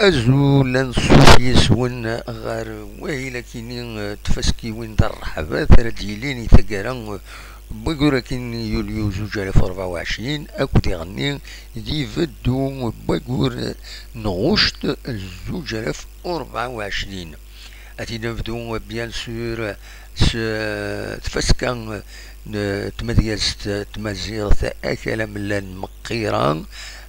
أزولا صوفي سون غار وهي كيني تفسكي وين دار الرحبة ثلاثيلين ثقرا بقول كين يوليو 2024 أكو تغني دي فدو بقول نغشت 2024 أتي نبدو بيان سور تفسكا تمديست تمزيغ أكل من المقيران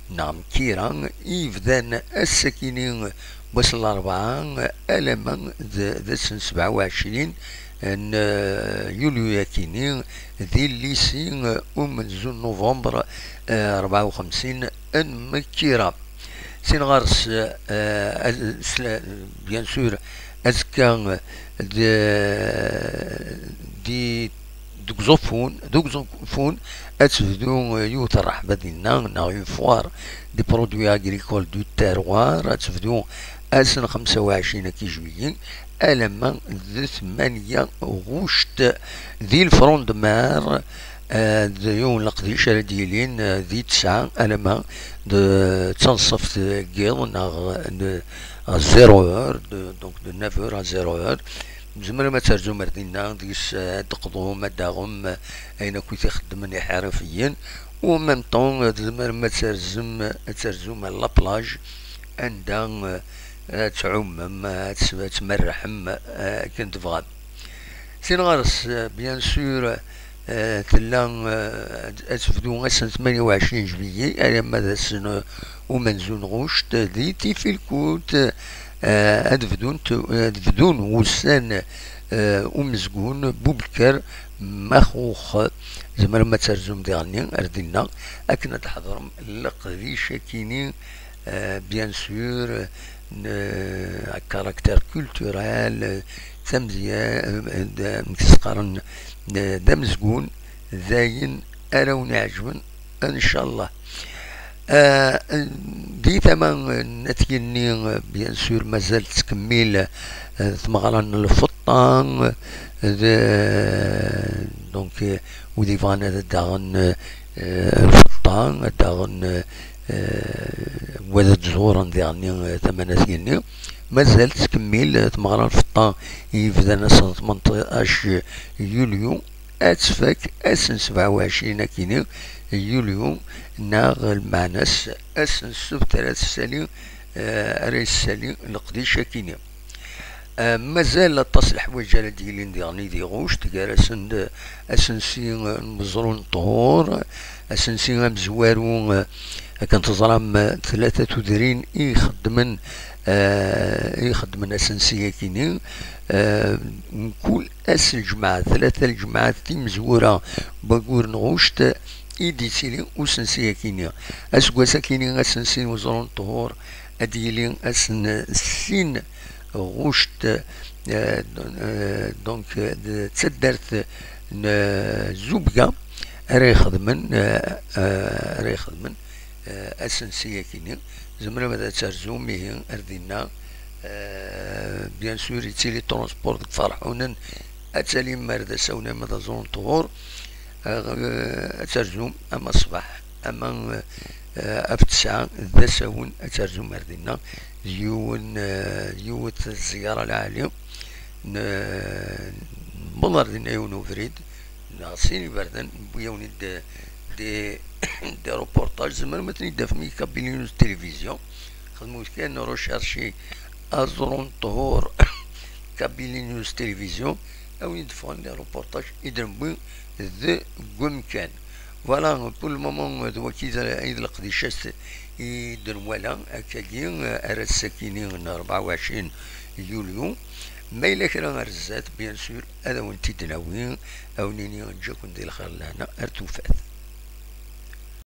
نعم كيران إفدان السكينين وصل الأربعة ألما ذا سن 27 ان يوليو يكينين ذي الليسين ومن زون نوفمبر 54 ان مكيرا سين غارس بيان سور أزكان دي دوكزوفون اتفدو يوتر حبدينا نا فوار دي برودوي اغريكول دو تيروار اتفدو اسن 25 كي جويين الما ذي 8 غوشت ذي الفرون دمار يوم القديشة ديالين ذي 9 الما تنصف كيض نا 0 اور دونك دو 9 اور 0 اور زمرا ما ترجم مردينا ديس تقضوهم داغم اين كنت يخدمني حرفيا ومن طون زمرا ما ترجم لابلاج عندها تعوم تمرحم كنت بغا سين غارس بيان سور تلا اتفدو سنة 28 جويي على مدى السنة ومنزون غوشت ذي في الكوت ادفدون وسان ومزقون بوبكر مخوخ زمان ما ترجم ديالني اردنا اكنا تحضرم لقريشة كيني بيان سور كاركتر كولتورال تمزيا متسقرن دمزقون زاين اراون عجبن ان شاء الله دي ثمان نتيني بيان سور مازال تكمل ثمغران الفطان دونك ودي فانا داغن الفطان داغن وذا زورا ديالني ثمانية مازال تكمل ثمغران الفطان يبدا نص 18 يوليو اتفاك اسن 27 كيني يوليو ناغ المعنس اسن سب 3 سالي رئيس سالي القديشة كيني مازال التصلح وجه ديالين ديالني دي غوش تقال اسنسي مزرون طهور اسنسي مزوارو كنتظرام 3 تدرين يخدمن اسنسية كيني كل اس الجماعة 3 الجماعات تي مزورة بقور نغوشت إيدي سيلي وسنسية كينيا أسقواسا كينيا أسنسين وزرون طهور أديلين أسن سين غوشت دونك تسدرت زوبكا راي خدمن أسنسية كينيا زمرا ماذا ترزوميه أردنا بيان سور يتيلي ترونسبورت فرحونا أتالي مرد سونا ماذا زرون طهور أترجم أما صباح أما أفتسع ذا سون أترجم مردنا يوت الزيارة العالية بلردنا يونو فريد ناصيني بردن بيوني دي روبورتاج زمان ما تنيدا في كابيلينوس تلفزيون خدمو كان روشارشي أزرون طهور كابيلينوس تلفزيون أو يدفعون لي روبورتاج يدرمو ذا قمكان فوالا بور المومون دوكيزا عيد القديشة يدر ولا أكاكين أرد السكينين 24 يوليو ما إلا كرا رزات بيان سور هذا وانتي تناوين أو نيني نجاكم ديال الخير لهنا أرتوفات.